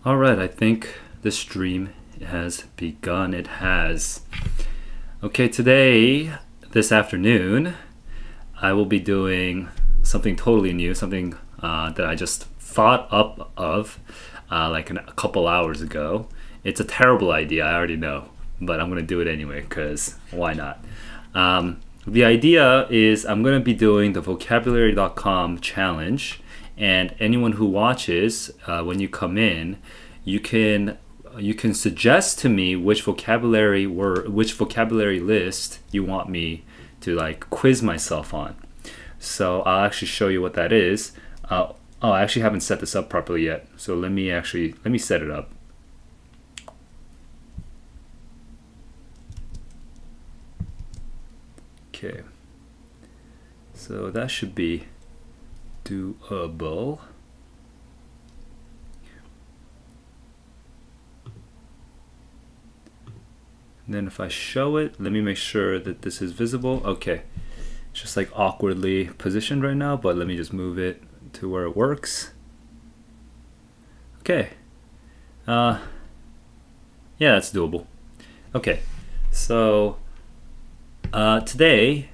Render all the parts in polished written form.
All right, I think the stream has begun. It has. Okay, this afternoon, I will be doing something totally new, something that I just thought up of like a couple hours ago. It's a terrible idea, I already know, but I'm going to do it anyway because why not? The idea is I'm going to be doing the vocabulary.com challenge, and anyone who watches, when you come in, you can suggest to me which vocabulary list you want me to like quiz myself on. So I'll actually show you what that is. I actually haven't set this up properly yet, so let me set it up. Okay, so that should be doable. And then if I show it, let me make sure that this is visible. Okay, it's just like awkwardly positioned right now, but let me just move it to where it works. Okay, yeah, that's doable. Okay, so today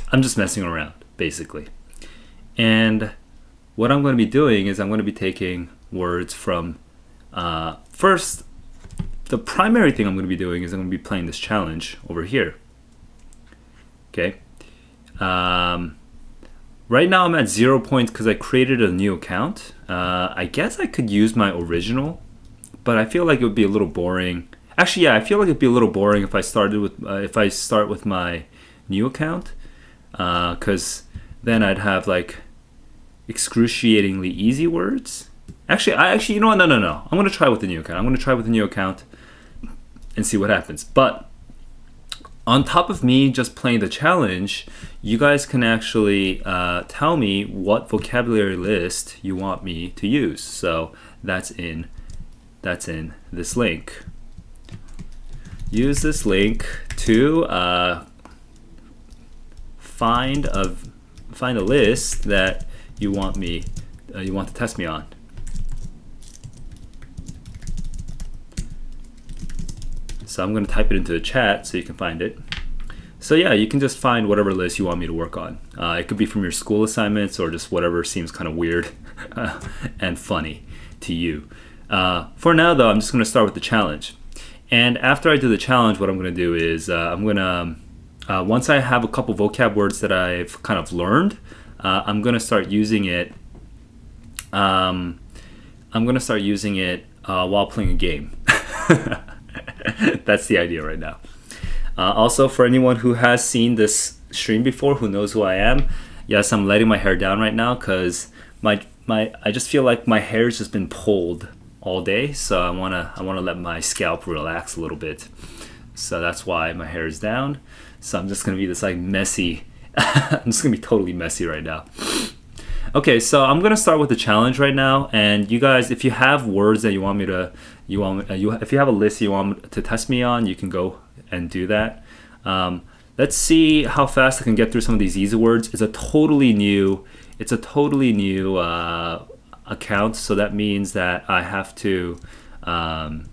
I'm just messing around basically, and what I'm going to be doing is I'm going to be taking words from first, the primary thing I'm going to be doing is I'm going to be playing this challenge over here. Okay, right now I'm at 0 points because I created a new account. I guess I could use my original, but I feel like it would be a little boring. Actually, yeah, I feel like it'd be a little boring if I start with my new account, because then I'd have like excruciatingly easy words. Actually, you know what? No. I'm gonna try with the new account. I'm gonna try with the new account and see what happens. But on top of me just playing the challenge, you guys can actually tell me what vocabulary list you want me to use. So that's in this link. Use this link to find a list that you want to test me on. So I'm going to type it into the chat so you can find it. So yeah, you can just find whatever list you want me to work on. It could be from your school assignments or just whatever seems kind of weird and funny to you. For now though, I'm just going to start with the challenge. And after I do the challenge, what I'm going to do is once I have a couple vocab words that I've kind of learned, I'm going to start using it. I'm going to start using it while playing a game. That's the idea right now. Also, for anyone who has seen this stream before, who knows who I am, yes, I'm letting my hair down right now because I just feel like my hair's just been pulled all day, so I wanna let my scalp relax a little bit. So that's why my hair is down. So I'm just gonna be this like messy. I'm just gonna be totally messy right now. Okay, so I'm gonna start with the challenge right now, and you guys, if you have words that if you have a list you want to test me on, you can go and do that. Let's see how fast I can get through some of these easy words. It's a totally new account, so that means that I have to kind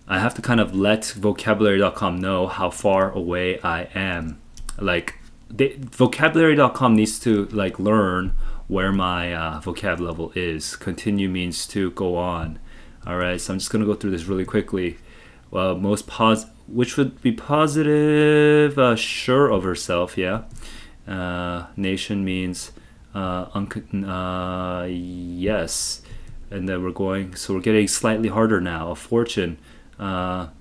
of let vocabulary.com know how far away I am. Like vocabulary.com needs to like learn where my vocab level is. Continue means to go on. All right, so I'm just gonna go through this really quickly. Which would be positive, sure of herself, yeah. Nation means yes, and then we're getting slightly harder now. A fortune. Well,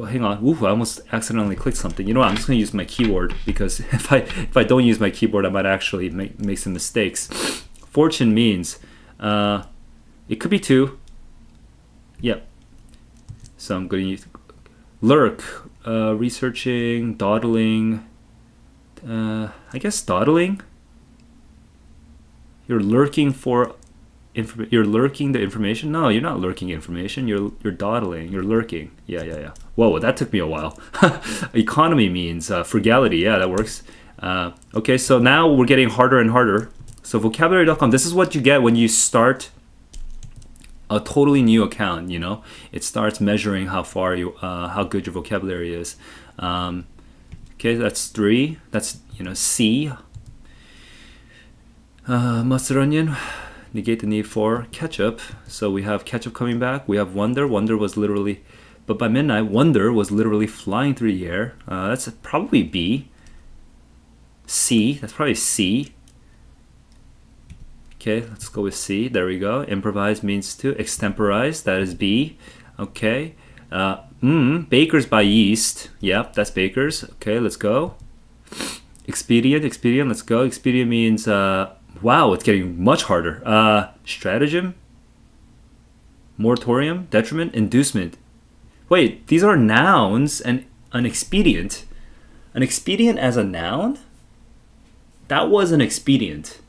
hang on. Ooh, I almost accidentally clicked something. You know what? I'm just gonna use my keyboard because if I don't use my keyboard, I might actually make some mistakes. Fortune means it could be two. Yep. So I'm going to use lurk, researching, dawdling. I guess dawdling. You're lurking for you're lurking the information. No, you're not lurking information. You're dawdling. You're lurking. Yeah. Whoa, that took me a while. Economy means frugality. Yeah, that works. Okay, so now we're getting harder and harder. So vocabulary.com, this is what you get when you start a totally new account, you know. It starts measuring how far you, how good your vocabulary is. Okay, that's 3. That's, you know, C. Mustard onion, negate the need for ketchup. So we have ketchup coming back. We have wonder. Wonder was literally, but by midnight, wonder was literally flying through the air. That's probably B. C, that's probably C. Okay, let's go with C. There we go. Improvise means to extemporize. That is B. Okay. Bakers by yeast. Yep, that's bakers. Okay, let's go. Expedient. Let's go. Expedient means, wow, it's getting much harder. Stratagem. Moratorium. Detriment. Inducement. Wait, these are nouns and an expedient. An expedient as a noun? That was an expedient.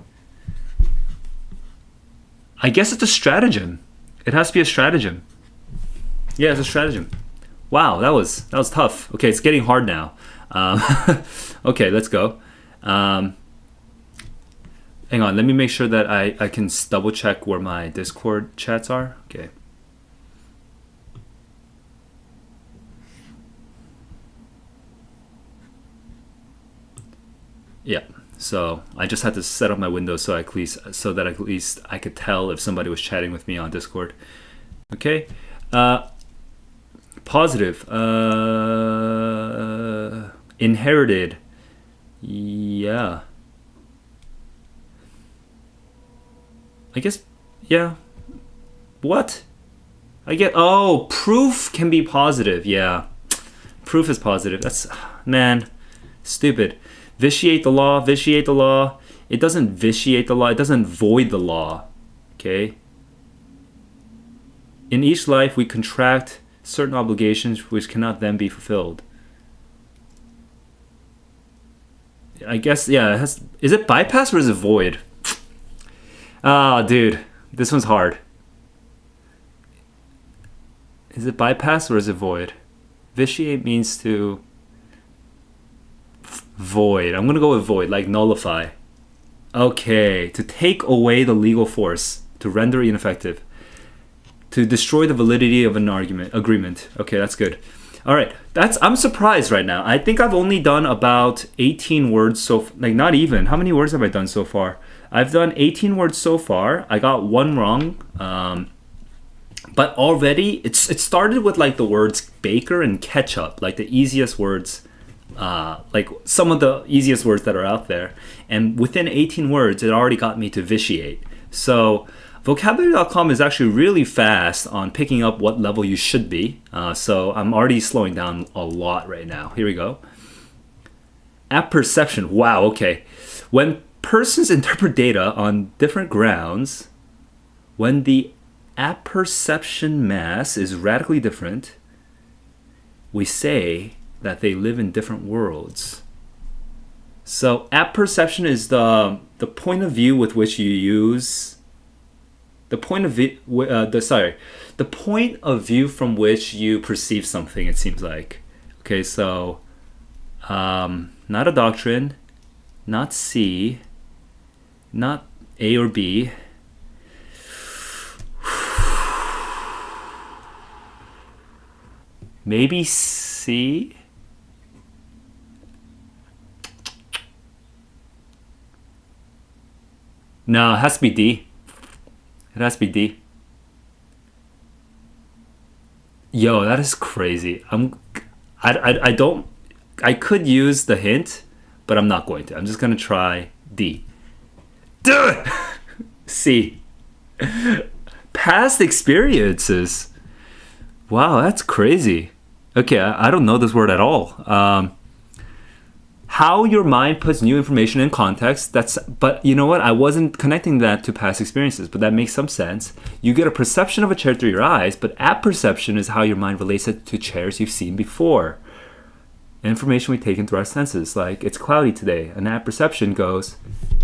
I guess it's a stratagem. It has to be a stratagem. Yeah, it's a stratagem. Wow, that was tough. Okay, it's getting hard now. Okay, let's go. Hang on, let me make sure that I can double check where my Discord chats are. Okay. Yeah. So I just had to set up my windows so at least I could tell if somebody was chatting with me on Discord. Okay. Positive. Inherited. Yeah. I guess, yeah. What? Oh, proof can be positive. Yeah. Proof is positive. That's, man, stupid. Vitiate the law. It doesn't vitiate the law. It doesn't void the law. Okay? In each life, we contract certain obligations which cannot then be fulfilled. I guess, yeah. Is it bypass or is it void? Ah, dude. This one's hard. Is it bypass or is it void? Vitiate means to... Void. I'm gonna go with void, like nullify. Okay, to take away the legal force, to render it ineffective, to destroy the validity of an agreement. Okay, that's good. All right, I'm surprised right now. I think I've only done about 18 words like not even. How many words have I done so far? I've done 18 words so far. I got one wrong. But already it started with like the words baker and ketchup, like the easiest words. Like some of the easiest words that are out there, and within 18 words it already got me to vitiate. So vocabulary.com is actually really fast on picking up what level you should be, so I'm already slowing down a lot right now. Here we go. Apperception. Wow, okay. When persons interpret data on different grounds, when the apperception mass is radically different, we say that they live in different worlds. So apperception is the point of view with which you use the point of view the point of view from which you perceive something, it seems like. Okay, so not a doctrine, not C, not A or B. Maybe C. No, it has to be D. It has to be D. Yo, that is crazy. I could use the hint, but I'm not going to. I'm just gonna try D. Duh! C. Past experiences. Wow, that's crazy. Okay, I don't know this word at all. How your mind puts new information in context, but you know what? I wasn't connecting that to past experiences, but that makes some sense. You get a perception of a chair through your eyes, but apperception is how your mind relates it to chairs you've seen before. Information we take in through our senses, like it's cloudy today. An apperception goes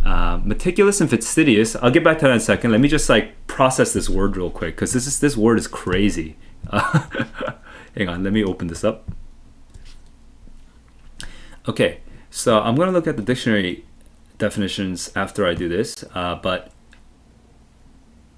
meticulous and fastidious. I'll get back to that in a second. Let me just like process this word real quick, because this word is crazy. Hang on, let me open this up. Okay, so I'm going to look at the dictionary definitions after I do this, but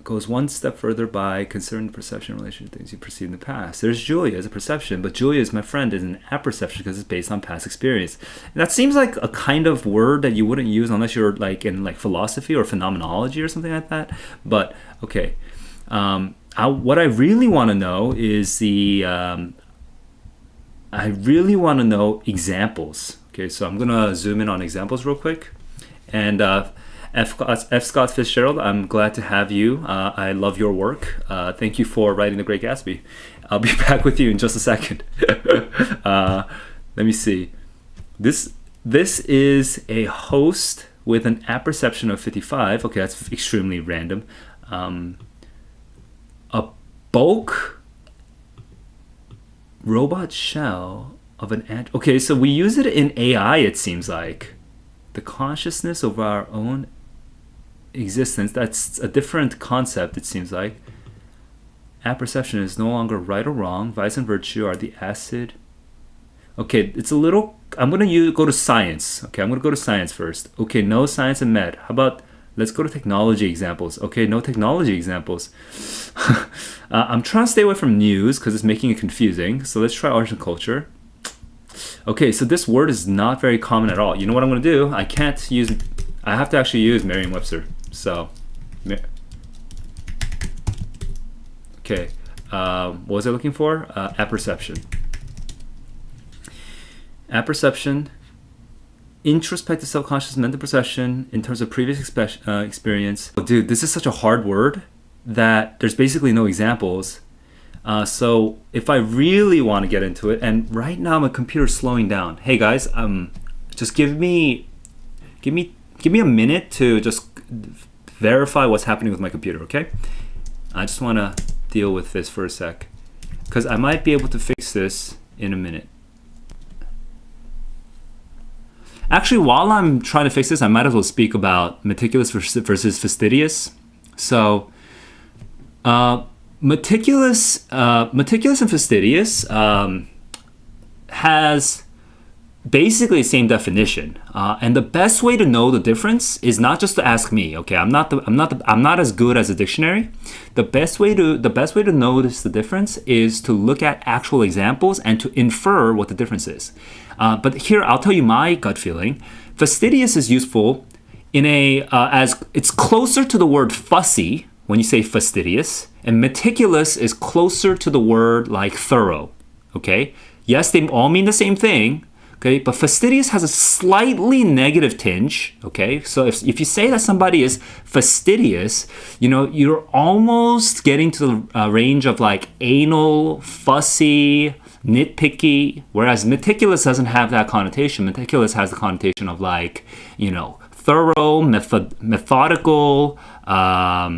goes one step further by considering the perception in relation to things you perceived in the past. There's Julia as a perception, but Julia is my friend is an apperception because it's based on past experience. And that seems like a kind of word that you wouldn't use unless you're like in like philosophy or phenomenology or something like that. But okay, what I really want to know is I really want to know examples. Okay, so I'm gonna zoom in on examples real quick, and F. Scott Fitzgerald, I'm glad to have you. I love your work. Thank you for writing The Great Gatsby. I'll be back with you in just a second. Let me see. This is a host with an apperception of 55. Okay, that's extremely random. A bulk robot shell of an ant. Okay, so we use it in AI, it seems like. The consciousness of our own existence. That's a different concept, it seems like. Apperception is no longer right or wrong. Vice and virtue are the acid. Okay, it's a little. I'm gonna go to science. Okay, I'm gonna go to science first. Okay, no science and med. How about let's go to technology examples? Okay, no technology examples. I'm trying to stay away from news because it's making it confusing. So let's try arts and culture. Okay, so this word is not very common at all. You know what I'm gonna do? I have to actually use Merriam-Webster. So, okay, what was I looking for? Apperception. Apperception, introspective self-conscious mental perception in terms of previous experience. Oh, dude, this is such a hard word that there's basically no examples. So if I really want to get into it, and right now my computer's slowing down. Hey guys, just give me a minute to just verify what's happening with my computer, okay? I just want to deal with this for a sec because I might be able to fix this in a minute. Actually, while I'm trying to fix this, I might as well speak about meticulous versus fastidious. So, meticulous and fastidious has basically the same definition, and the best way to know the difference is not just to ask me. Okay, I'm not as good as a dictionary. The best way to notice the difference is to look at actual examples and to infer what the difference is. But here I'll tell you my gut feeling. Fastidious is useful in as it's closer to the word fussy when you say fastidious, and meticulous is closer to the word like thorough. Okay, yes, they all mean the same thing. Okay, but fastidious has a slightly negative tinge. Okay, so if you say that somebody is fastidious, you know, you're almost getting to the range of like anal, fussy, nitpicky, whereas meticulous doesn't have that connotation. Meticulous has the connotation of like, you know, thorough, methodical, blah,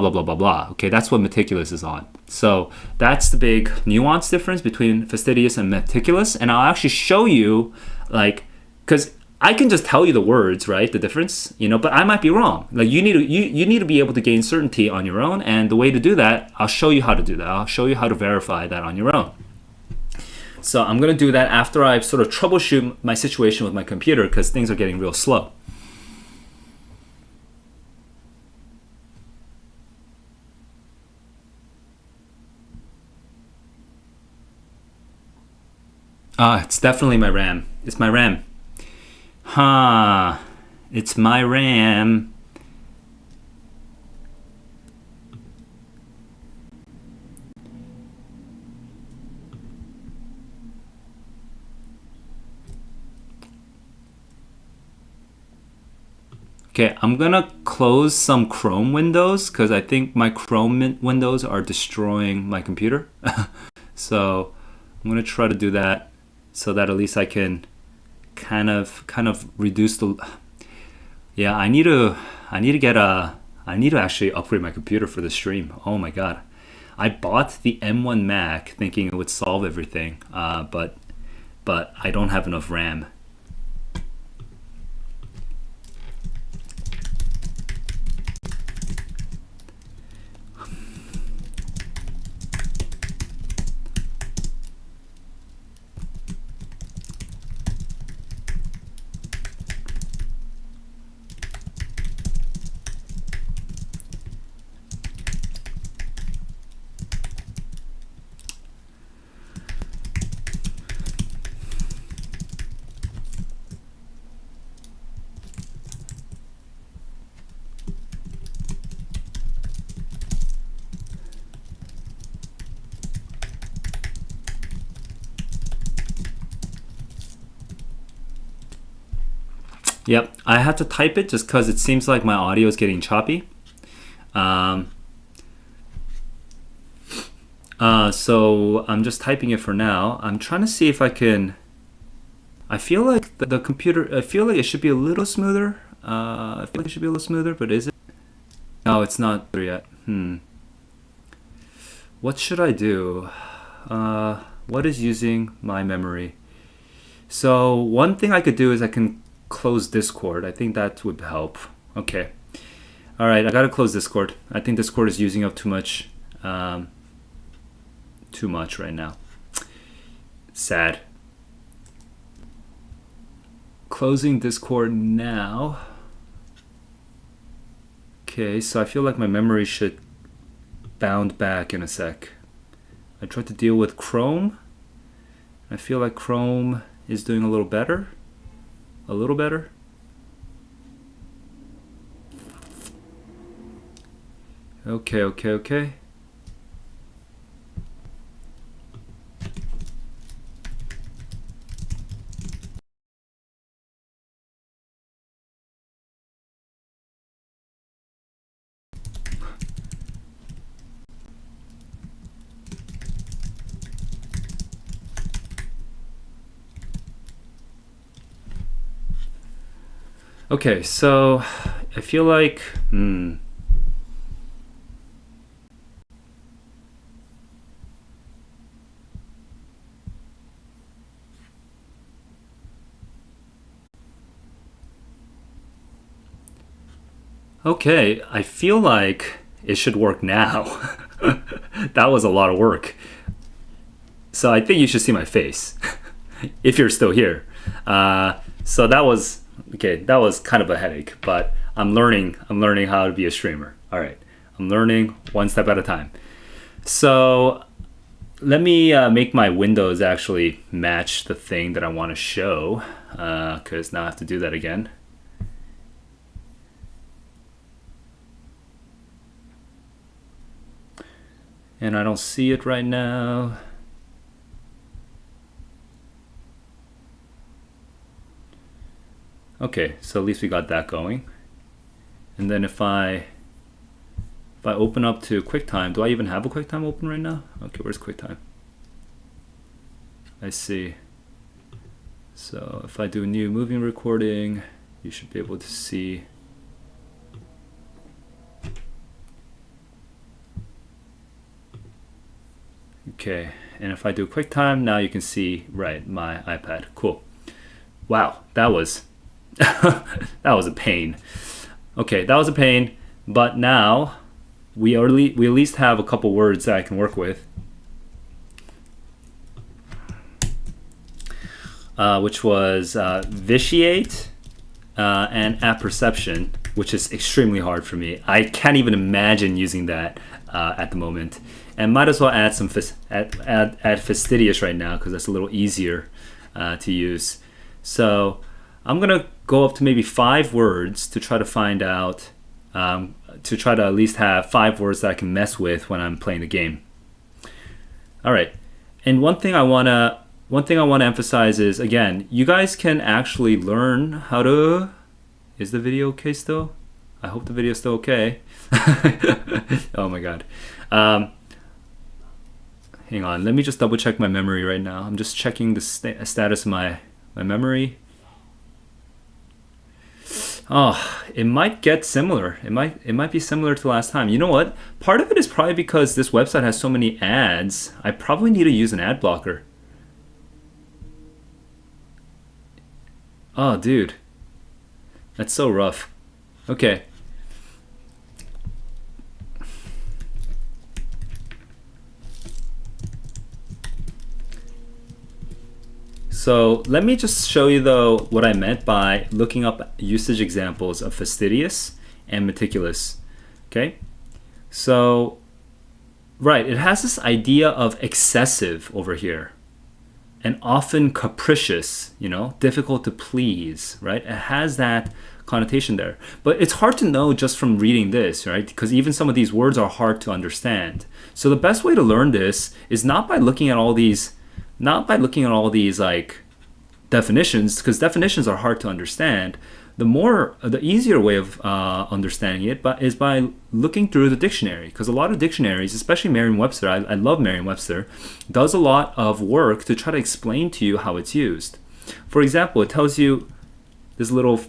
blah, blah, blah, blah. Okay, that's what meticulous is on. So that's the big nuance difference between fastidious and meticulous. And I'll actually show you, like, because I can just tell you the words, right, the difference, you know, but I might be wrong. Like you need to be able to gain certainty on your own. And the way to do that, I'll show you how to do that. I'll show you how to verify that on your own. So I'm going to do that after I've sort of troubleshoot my situation with my computer because things are getting real slow. It's definitely my RAM. It's my RAM. It's my RAM. Okay, I'm gonna close some Chrome windows because I think my Chrome windows are destroying my computer. So I'm gonna try to do that so that at least I can kind of reduce the. Yeah, I need to actually upgrade my computer for the stream. Oh my god, I bought the M1 Mac thinking it would solve everything, but I don't have enough RAM. Yep, I had to type it just because it seems like my audio is getting choppy. So I'm just typing it for now. I'm trying to see if I can. I feel like the computer. I feel like it should be a little smoother. I feel like it should be a little smoother, but is it? No, it's not there yet. What should I do? What is using my memory? So one thing I could do is I can close Discord. I think that would help. Okay. All right, I gotta close Discord. I think Discord is using up too much right now. Sad. Closing Discord now. Okay, so I feel like my memory should bound back in a sec. I tried to deal with Chrome. I feel like Chrome is doing a little better. A little better. Okay. Okay, so I feel like okay, I feel like it should work now. That was a lot of work. So I think you should see my face if you're still here. So that was okay. That was kind of a headache, but I'm learning how to be a streamer. All right, I'm learning one step at a time. So let me make my windows actually match the thing that I want to show, because now I have to do that again. And I don't see it right now. Okay, so at least we got that going. And then if I open up to QuickTime, do I even have a QuickTime open right now? Okay, where's QuickTime? I see. So if I do new moving recording, you should be able to see. Okay, and if I do QuickTime, now you can see, right, my iPad. Cool. Wow, that was that was a pain. Okay, that was a pain, but now we at least have a couple words that I can work with, which was vitiate and apperception, which is extremely hard for me. I can't even imagine using that at the moment. And might as well add some add fastidious right now because that's a little easier to use. So I'm gonna go up to maybe 5 words to try to find out, to try to at least have 5 words that I can mess with when I'm playing the game. All right, and one thing I wanna emphasize is, again, you guys can actually learn how to. Is the video okay still? I hope the video is still okay. Oh my god. Hang on, let me just double check my memory right now. I'm just checking the status of my memory. Oh, it might get similar. It might be similar to last time. You know what? Part of it is probably because this website has so many ads. I probably need to use an ad blocker. Oh, dude. That's so rough. Okay. So let me just show you though what I meant by looking up usage examples of fastidious and meticulous. Okay, so right, it has this idea of excessive over here and often capricious, you know, difficult to please, right? It has that connotation there, but it's hard to know just from reading this, right? Because even some of these words are hard to understand. So the best way to learn this is not by looking at all these like definitions, because definitions are hard to understand, the easier way of understanding it is by looking through the dictionary, because a lot of dictionaries, especially Merriam-Webster, I love Merriam-Webster, does a lot of work to try to explain to you how it's used. For example, it tells you this little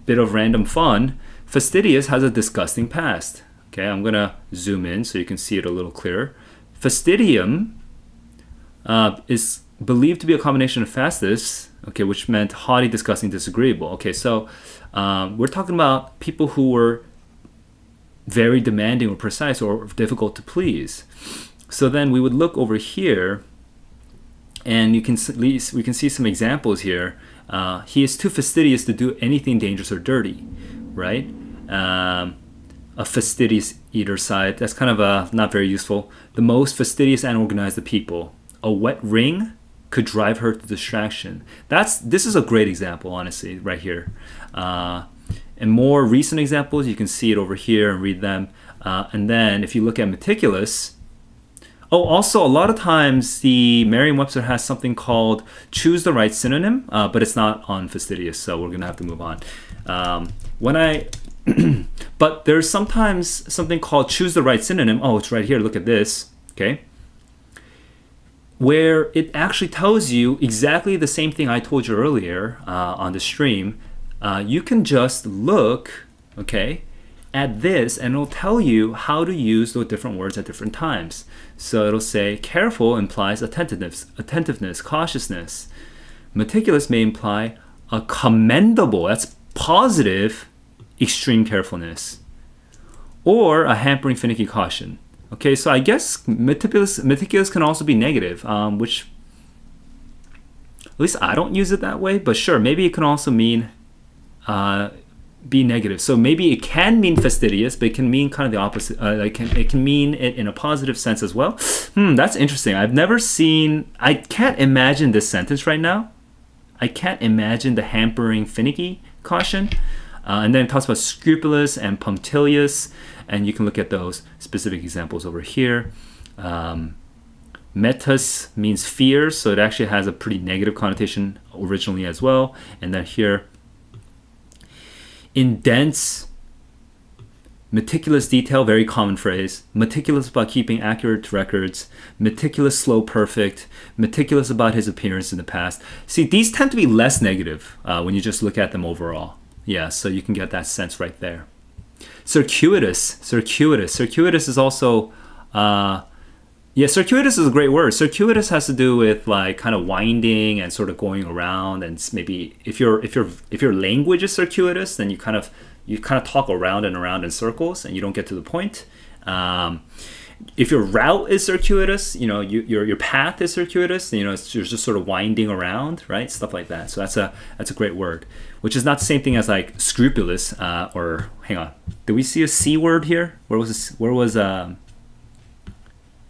bit of random fun. Fastidious has a disgusting past. Okay, I'm gonna zoom in so you can see it a little clearer. Fastidium is believed to be a combination of fastis, okay, which meant haughty, disgusting, disagreeable. Okay, so we're talking about people who were very demanding or precise or difficult to please. So then we would look over here, and we can see some examples here. He is too fastidious to do anything dangerous or dirty, right? A fastidious eater side, that's kind of not very useful. The most fastidious and organized of people. A wet ring could drive her to distraction. This is a great example, honestly, right here. And more recent examples, you can see it over here and read them. And then if you look at meticulous, also a lot of times the Merriam-Webster has something called choose the right synonym, but it's not on fastidious, so we're gonna have to move on. But there's sometimes something called choose the right synonym. It's right here, look at this, okay? Where it actually tells you exactly the same thing I told you earlier on the stream. You can just look, okay, at this, and it'll tell you how to use those different words at different times. So it'll say careful implies attentiveness, cautiousness. Meticulous may imply a commendable, that's positive, extreme carefulness, or a hampering, finicky caution. Okay, so I guess meticulous can also be negative, which at least I don't use it that way, but sure, maybe it can also mean be negative. So maybe it can mean fastidious, but it can mean kind of the opposite. It can mean it in a positive sense as well. That's interesting. I can't imagine this sentence right now. I can't imagine the hampering, finicky caution. And then it talks about scrupulous and punctilious, and you can look at those specific examples over here. Metus means fear, so it actually has a pretty negative connotation originally as well. And then here, in dense, meticulous detail, very common phrase. Meticulous about keeping accurate records. Meticulous, slow, perfect. Meticulous about his appearance in the past. See, these tend to be less negative when you just look at them overall. Yeah, so you can get that sense right there. Circuitous is also, circuitous is a great word. Circuitous has to do with like kind of winding and sort of going around, and maybe if your language is circuitous, then you kind of talk around and around in circles and you don't get to the point. If your route is circuitous, your path is circuitous, you're just sort of winding around, right? Stuff like that. So that's a great word, which is not the same thing as like scrupulous, or hang on. Did we see a C word here? Where was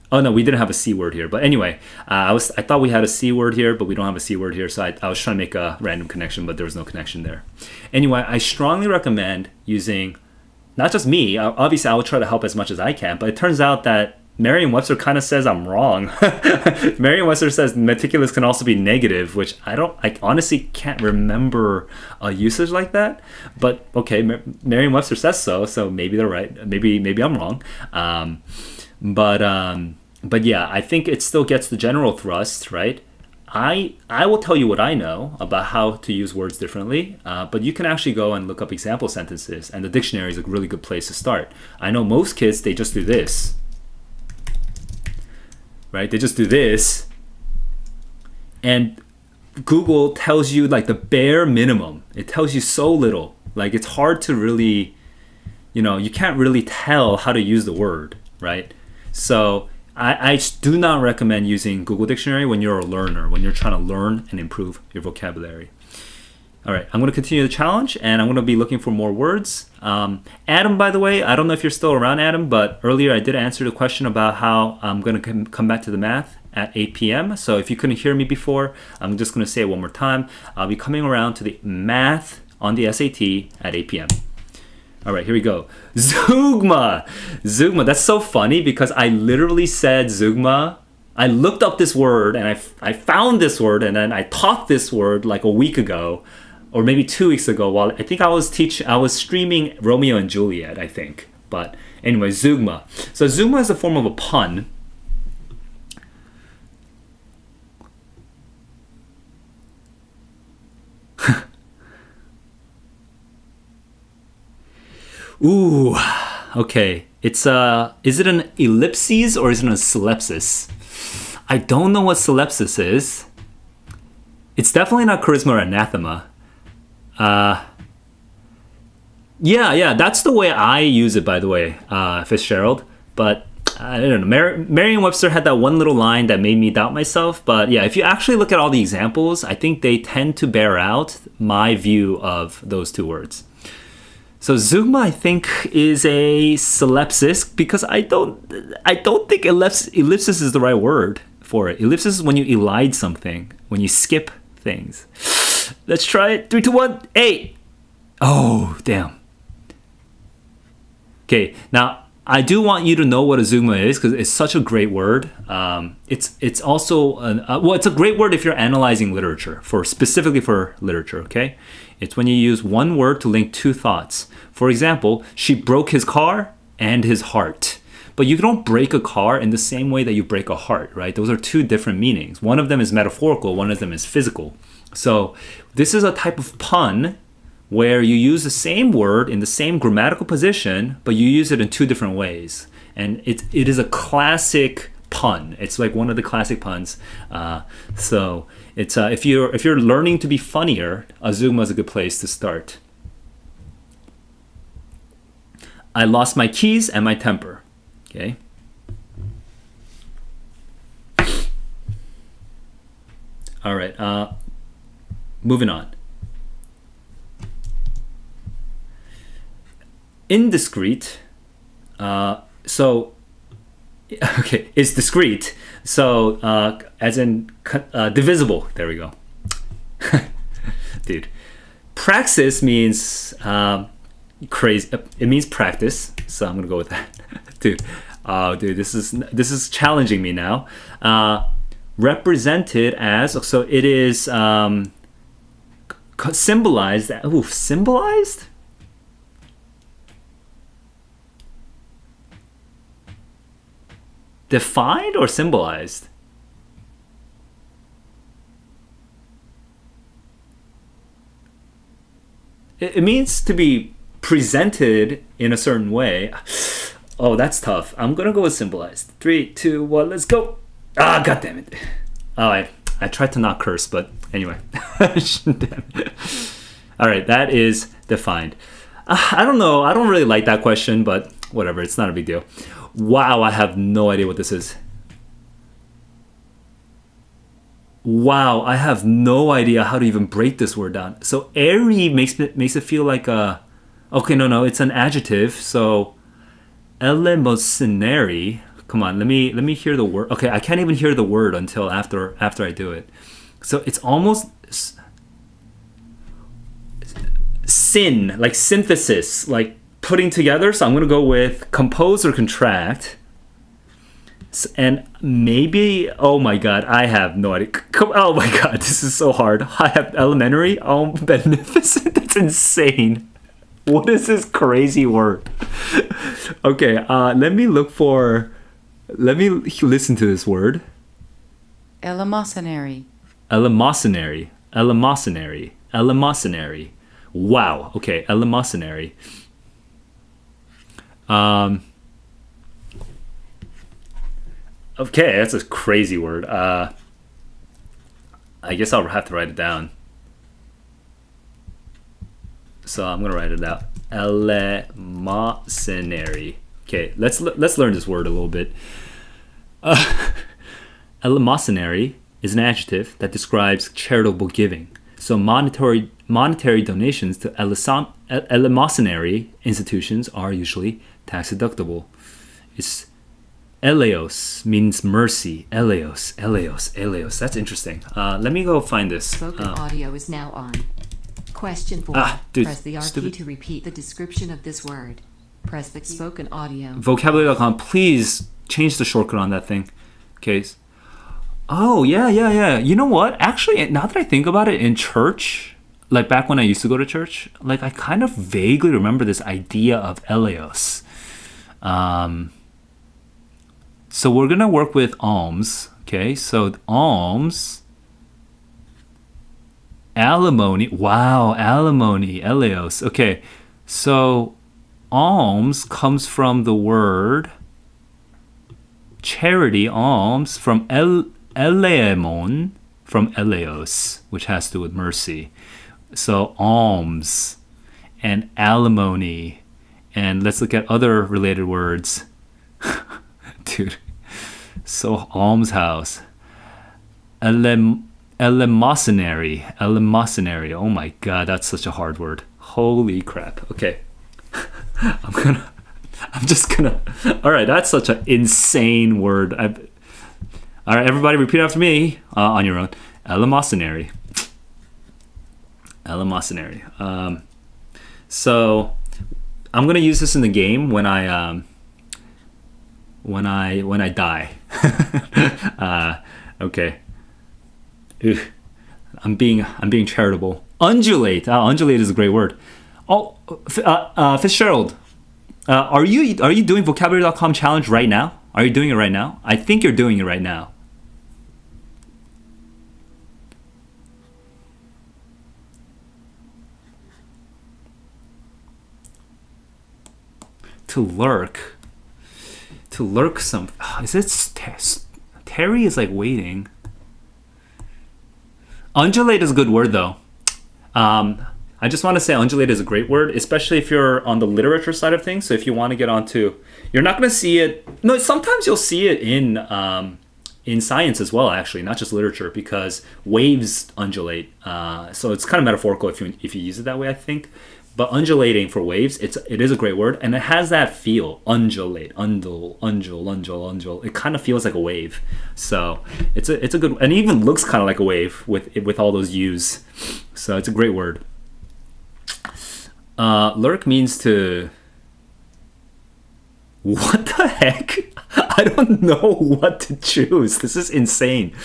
oh no, we didn't have a C word here. But anyway, I thought we had a C word here, but we don't have a C word here. So I was trying to make a random connection, but there was no connection there. Anyway, I strongly recommend using, not just me, obviously I will try to help as much as I can, but it turns out that Merriam-Webster kind of says I'm wrong. Merriam-Webster says meticulous can also be negative, which I honestly can't remember a usage like that. But okay, Merriam-Webster says so maybe they're right. Maybe I'm wrong. But yeah, I think it still gets the general thrust, right? I will tell you what I know about how to use words differently, but you can actually go and look up example sentences, and the dictionary is a really good place to start. I know most kids, they just do this, right? They just do this, and Google tells you like the bare minimum. It tells you so little. Like it's hard to really, you can't really tell how to use the word, right? So I do not recommend using Google Dictionary when you're a learner, when you're trying to learn and improve your vocabulary. All right, I'm going to continue the challenge, and I'm going to be looking for more words. Adam, by the way, I don't know if you're still around, Adam, but earlier I did answer the question about how I'm going to come back to the math at 8 p.m. So if you couldn't hear me before, I'm just going to say it one more time. I'll be coming around to the math on the SAT at 8 p.m. All right, here we go. Zeugma. That's so funny because I literally said zeugma. I looked up this word and I found this word, and then I taught this word like a week ago. or maybe 2 weeks ago, while I think I was streaming Romeo and Juliet, I think. But anyway, zeugma. So zeugma is a form of a pun. Ooh, okay. It's is it an ellipses or is it a solipsis? I don't know what solipsis is. It's definitely not charisma or anathema. Yeah, that's the way I use it, by the way, Fitzgerald. But I don't know. Merriam-Webster had that one little line that made me doubt myself. But yeah, if you actually look at all the examples, I think they tend to bear out my view of those two words. So zeugma, I think, is a solipsis because I don't think ellipsis is the right word for it. Ellipsis is when you elide something, when you skip things. Let's try it. 3, 2, 1, 8. Oh, damn. Okay, now I do want you to know what a zeugma is because it's such a great word. It's also it's a great word if you're analyzing literature, specifically for literature. Okay, it's when you use one word to link two thoughts. For example, she broke his car and his heart. But you don't break a car in the same way that you break a heart, right? Those are two different meanings. One of them is metaphorical, one of them is physical. So this is a type of pun where you use the same word in the same grammatical position, but you use it in two different ways. And it is a classic pun. It's like one of the classic puns. So it's if you're learning to be funnier, a zeugma is a good place to start. I lost my keys and my temper. Okay. All right. Moving on. Indiscreet. So, okay, it's discrete. So, as in divisible. There we go. Dude. Praxis means crazy. It means practice. So I'm gonna go with that. Dude, this is challenging me now. Represented as, so it is symbolized. Symbolized? Defined or symbolized? It means to be presented in a certain way. Oh, that's tough. I'm gonna go with symbolized. 3, 2, 1, let's go. Ah, god damn it. Oh, I tried to not curse, but anyway. Damn it. All right, that is defined. I don't know. I don't really like that question, but whatever. It's not a big deal. Wow, I have no idea what this is. Wow, I have no idea how to even break this word down. So airy makes it feel like a... Okay, no, it's an adjective. So eleemosynary. Come on, let me hear the word. Okay, I can't even hear the word until after I do it. So it's almost syn, like synthesis, like putting together. So I'm gonna go with compose or contract. And maybe, oh my god, I have no idea. Oh my god, this is so hard. I have elementary. Oh, beneficent. That's insane. What is this crazy word? Okay, let me listen to this word. Eleemosynary. Eleemosynary. Wow. Okay, eleemosynary. Okay, that's a crazy word. I guess I'll have to write it down. So I'm gonna write it out. Eleemosynary. Okay, let's learn this word a little bit. Eleemosynary is an adjective that describes charitable giving. So monetary donations to eleemosynary institutions are usually tax deductible. It's eleos means mercy. Eleos. That's interesting. Let me go find this. Spoken audio is now on. Question 4. Press the R key to repeat the description of this word. Press the spoken audio. Vocabulary.com, please change the shortcut on that thing. Okay. Oh, yeah. You know what? Actually, now that I think about it, in church, like back when I used to go to church, like I kind of vaguely remember this idea of eleos. So we're gonna work with alms. Okay, so alms, alimony. Wow, alimony, eleos. Okay, so alms comes from the word charity, alms, from eleemon, from eleos, which has to do with mercy. So alms and alimony. And let's look at other related words. Dude. So almshouse. Eleemosynary. Eleemosynary. Oh my god, that's such a hard word. Holy crap. Okay. I'm just gonna. All right, that's such an insane word. All right, everybody, repeat after me on your own. Eleemosynary. Eleemosynary. So I'm gonna use this in the game when I die. Okay. Ugh. I'm being charitable. Undulate. Undulate is a great word. Oh, Fitzgerald. Are you doing vocabulary.com challenge right now? Are you doing it right now? I think you're doing it right now. To lurk some. Is it Terry is like waiting. Undulate is a good word though. I just want to say undulate is a great word, especially if you're on the literature side of things. So if you want to get onto, you're not going to see it. No, sometimes you'll see it in science as well, actually, not just literature, because waves undulate. So it's kind of metaphorical if you use it that way, I think. But undulating for waves, it is a great word, and it has that feel. Undulate, undule. It kind of feels like a wave. So it's a good, and it even looks kind of like a wave with all those U's. So it's a great word. Lurk means to. What the heck? I don't know what to choose. This is insane.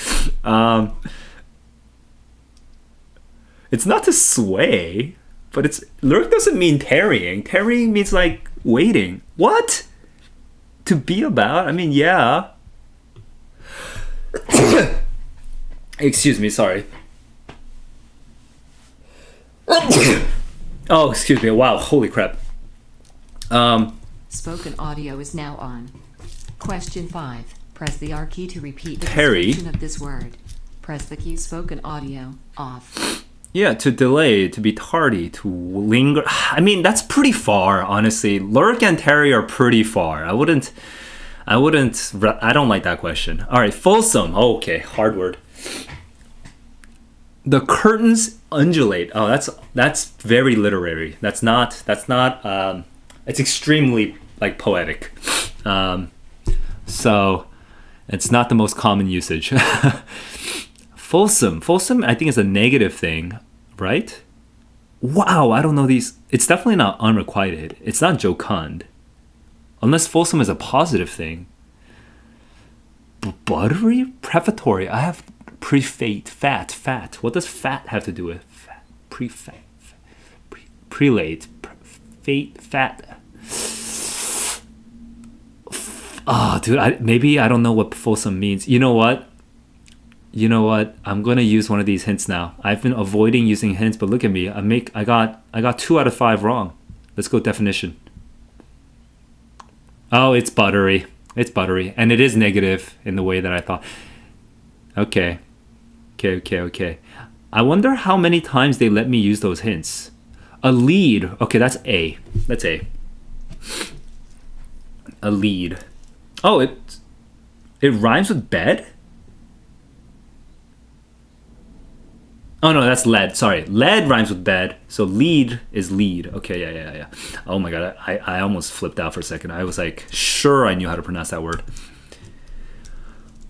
It's not to sway. But lurk doesn't mean tarrying. Tarrying means like waiting. What? To be about? I mean, yeah. Excuse me, sorry. Oh, excuse me. Wow, holy crap. Spoken audio is now on. Question 5. Press the R key to repeat the Terry. description of this word. Press the key spoken audio off. Yeah, to delay, to be tardy, to linger. I mean, that's pretty far, honestly. Lurk and tarry are pretty far. I don't like that question. All right, fulsome. Okay, hard word. The curtains undulate. Oh, that's very literary. That's not it's extremely like poetic. So it's not the most common usage. Fulsome, I think is a negative thing, right? Wow, I don't know these. It's definitely not unrequited. It's not jocund. Unless fulsome is a positive thing. Buttery? Prefatory. I have prefate, fat. What does fat have to do with fat? Prelate, fat. Oh, dude, maybe I don't know what fulsome means. You know what? I'm gonna use one of these hints now. I've been avoiding using hints, but look at me. I got 2 out of 5 wrong. Let's go definition. Oh, it's buttery. And it is negative in the way that I thought. Okay. I wonder how many times they let me use those hints. A lead. Okay, that's A. A lead. Oh, it rhymes with bed? Oh no, that's lead. Sorry, lead rhymes with bed. So lead is lead. Okay, yeah. Oh my god, I almost flipped out for a second. I was like, sure, I knew how to pronounce that word.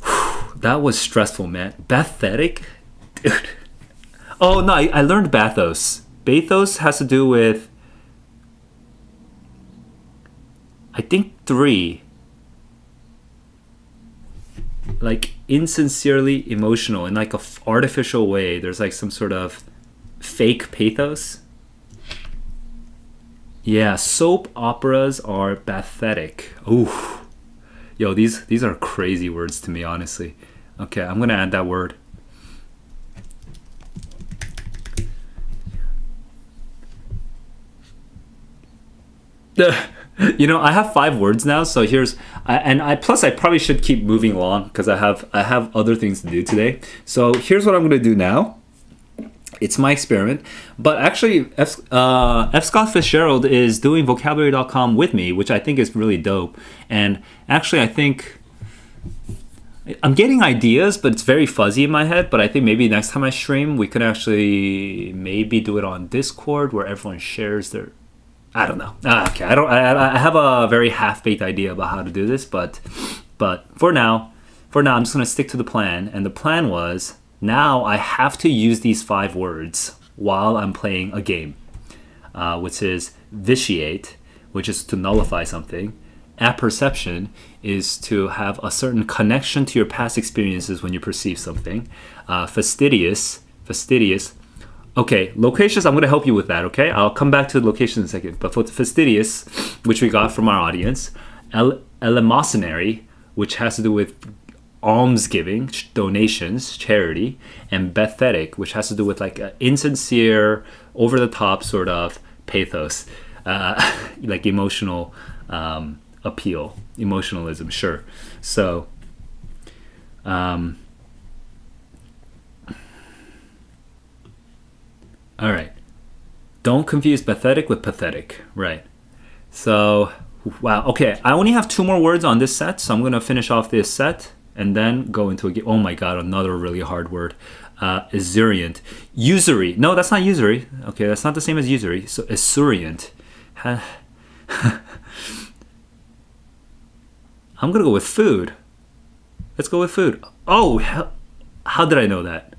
Whew, that was stressful, man. Bathetic, dude. Oh no, I learned bathos. Bathos has to do with, I think 3. Like insincerely emotional in like a artificial way. There's like some sort of fake pathos. Yeah, soap operas are pathetic. Ooh. Yo, these are crazy words to me, honestly. Okay, I'm gonna add that word. You know, I have 5 words now, so here's plus I probably should keep moving along because I have other things to do today. So here's what I'm gonna do now. It's my experiment, but actually F. Scott Fitzgerald is doing vocabulary.com with me, which I think is really dope. And actually I think I'm getting ideas, but it's very fuzzy in my head. But I think maybe next time I stream, we could actually maybe do it on Discord where everyone shares their, I don't know. Okay, I have a very half-baked idea about how to do this, but for now I'm just gonna stick to the plan. And the plan was, now I have to use these 5 words while I'm playing a game, which is vitiate, which is to nullify something. Apperception is to have a certain connection to your past experiences when you perceive something. Fastidious. Okay, loquacious, I'm going to help you with that, okay? I'll come back to the location in a second. But for fastidious, which we got from our audience, eleemosynary, which has to do with almsgiving, donations, charity, and pathetic, which has to do with like insincere, over-the-top sort of pathos, like emotional appeal, emotionalism, sure. So, all right. Don't confuse pathetic with pathetic, right? So, wow, okay, I only have 2 more words on this set, so I'm going to finish off this set and then go into a game. Oh my god, another really hard word. Esurient. Usury. No, that's not usury. Okay, that's not the same as usury. So, esurient. I'm going to go with food. Let's go with food. Oh, how did I know that?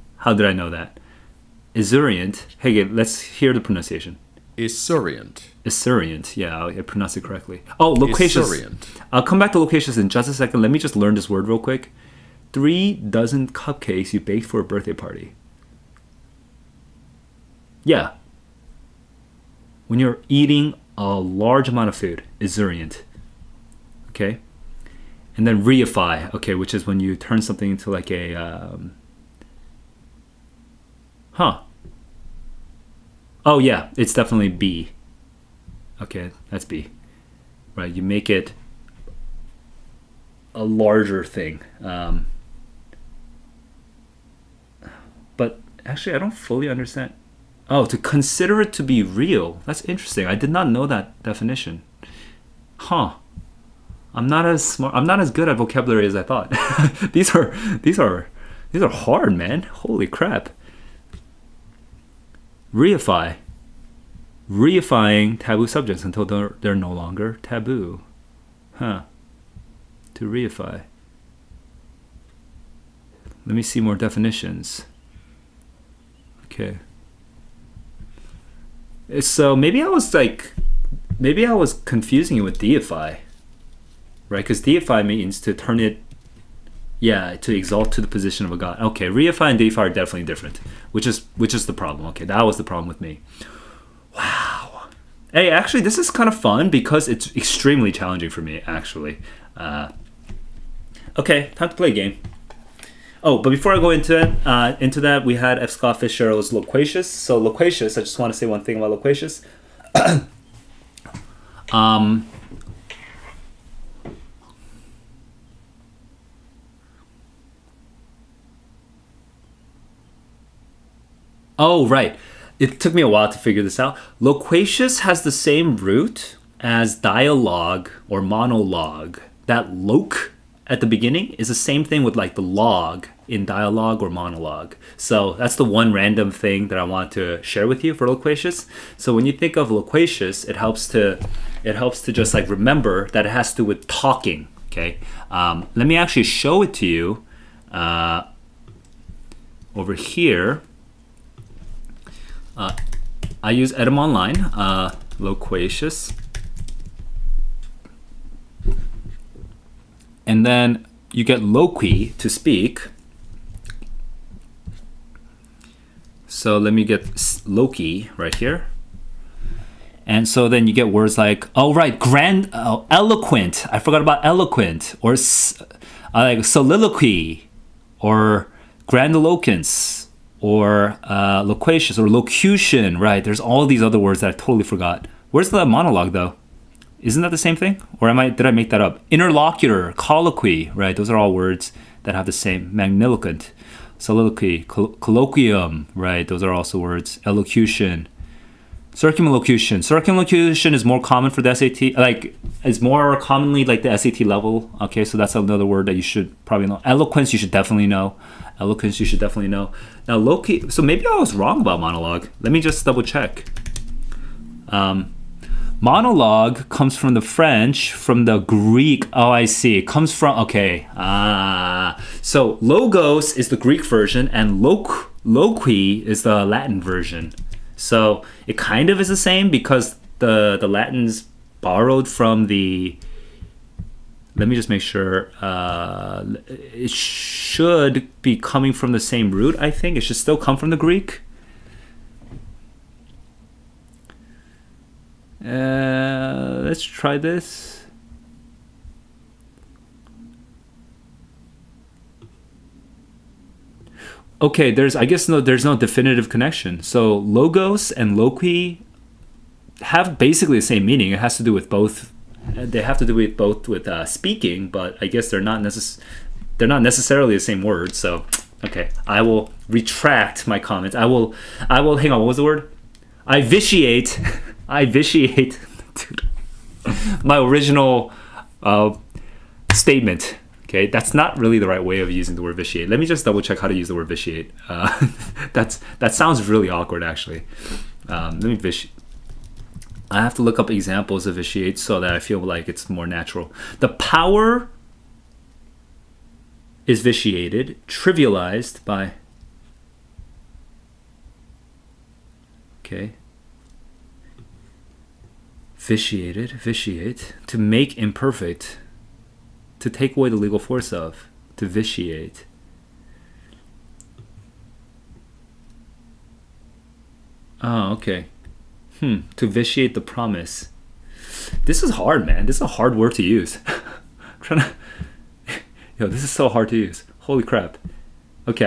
Esurient. Hey, let's hear the pronunciation. Esurient. Esurient. Yeah, I pronounced it correctly. Oh, loquacious. Esurient. I'll come back to loquacious in just a second. Let me just learn this word real quick. 3 dozen cupcakes you baked for a birthday party. Yeah. When you're eating a large amount of food, esurient. Okay? And then reify, okay, which is when you turn something into like a... Oh yeah, it's definitely B. Okay, that's B. Right, you make it a larger thing. But actually, I don't fully understand. Oh, to consider it to be real. That's interesting. I did not know that definition. Huh. I'm not as smart. I'm not as good at vocabulary as I thought. These are hard, man. Holy crap. Reify. Reifying taboo subjects until they're no longer taboo. Huh. To reify. Let me see more definitions. Okay. So maybe I was confusing it with deify. Right? Because deify means to turn it, to exalt to the position of a god. Okay, reify and deify are definitely different, which is the problem. Okay, that was the problem with me. Wow. Hey, actually, this is kind of fun because it's extremely challenging for me, actually. Okay, time to play a game. Oh, but before I go into that, we had F. Scott Fitzgerald's loquacious. So loquacious, I just want to say one thing about loquacious. Oh, right. It took me a while to figure this out. Loquacious has the same root as dialogue or monologue. That loque at the beginning is the same thing with like the log in dialogue or monologue. So that's the one random thing that I want to share with you for loquacious. So when you think of loquacious, it helps to just like remember that it has to do with talking. Okay. Let me actually show it to you over here. I use Edam Online, loquacious. And then you get loqui, to speak. So let me get Loki right here. And so then you get words like, oh right, eloquent. I forgot about eloquent. Or like soliloquy. Or grandiloquence. Or loquacious. Or locution, right? There's all these other words that I totally forgot. Where's the monologue though? Isn't that the same thing? Or did I make that up? Interlocutor, colloquy, right? Those are all words that have the same. Magniloquent, soliloquy, colloquium, right? Those are also words. Elocution. Circumlocution. Circumlocution is more common for the SAT, like, is more commonly like the SAT level. Okay, so that's another word that you should probably know. Eloquence, you should definitely know. Eloquence, you should definitely know. Now, Loki, so maybe I was wrong about monologue. Let me just double check. Monologue comes from the French, from the Greek. Oh, I see. It comes from, okay. So logos is the Greek version and loqui is the Latin version. So it kind of is the same because the Latins borrowed from the, let me just make sure, it should be coming from the same root, I think. It should still come from the Greek. Let's try this. Okay, there's no definitive connection. So logos and loqui have basically the same meaning. It has to do with both. They have to do with both with speaking, but I guess they're not necessarily the same word. So okay, I will retract my comments. I will hang on. What was the word? I vitiate. Dude, my original statement. Okay, that's not really the right way of using the word vitiate. Let me just double check how to use the word vitiate. That sounds really awkward, actually. Let me vitiate. I have to look up examples of vitiate so that I feel like it's more natural. The power is vitiated, trivialized by. Okay. Vitiate, to make imperfect, to take away the legal force of, to vitiate. Oh, okay. To vitiate the promise. This is hard, man. This is a hard word to use. I'm trying to. Yo, this is so hard to use. Holy crap. Okay,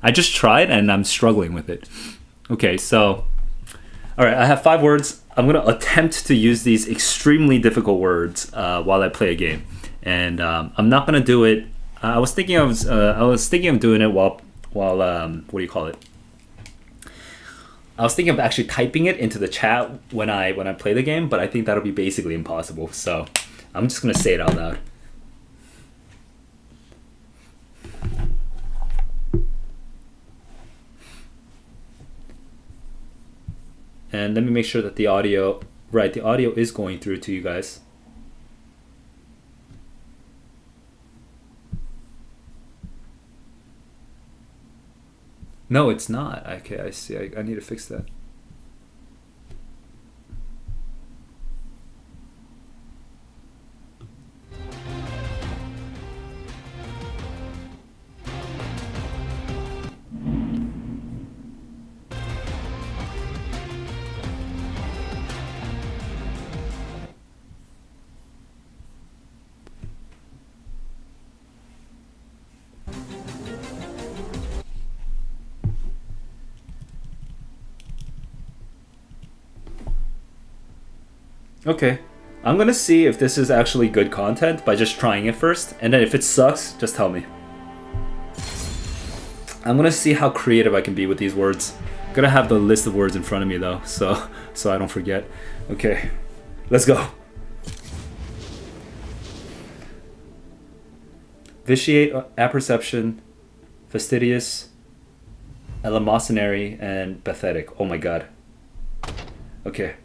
I just tried and I'm struggling with it. Okay, so. All right, I have 5 words. I'm going to attempt to use these extremely difficult words while I play a game, and I'm not going to do it. I was thinking of doing it while what do you call it? I was thinking of actually typing it into the chat when I play the game, but I think that'll be basically impossible. So I'm just going to say it out loud. And let me make sure that the audio is going through to you guys. No, it's not. Okay, I see. I need to fix that. Okay, I'm gonna see if this is actually good content by just trying it first, and then if it sucks, just tell me. I'm gonna see how creative I can be with these words. I'm gonna have the list of words in front of me though, so I don't forget. Okay, let's go. Vitiate, apperception, fastidious, eleemosynary, and pathetic. Oh my god. Okay.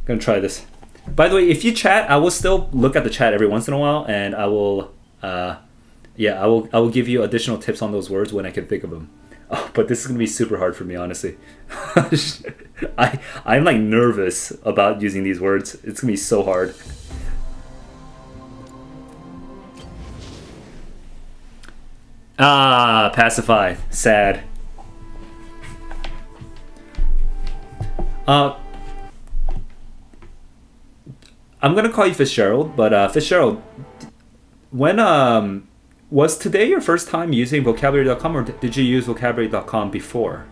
Gonna try this. By the way, if you chat, I will still look at the chat every once in a while, and I will give you additional tips on those words when I can think of them. Oh, but this is gonna be super hard for me, honestly. I'm like nervous about using these words. It's gonna be so hard. Ah, pacify. Sad. I'm gonna call you Fitzgerald, but Fitzgerald, when was today your first time using vocabulary.com, or did you use vocabulary.com before?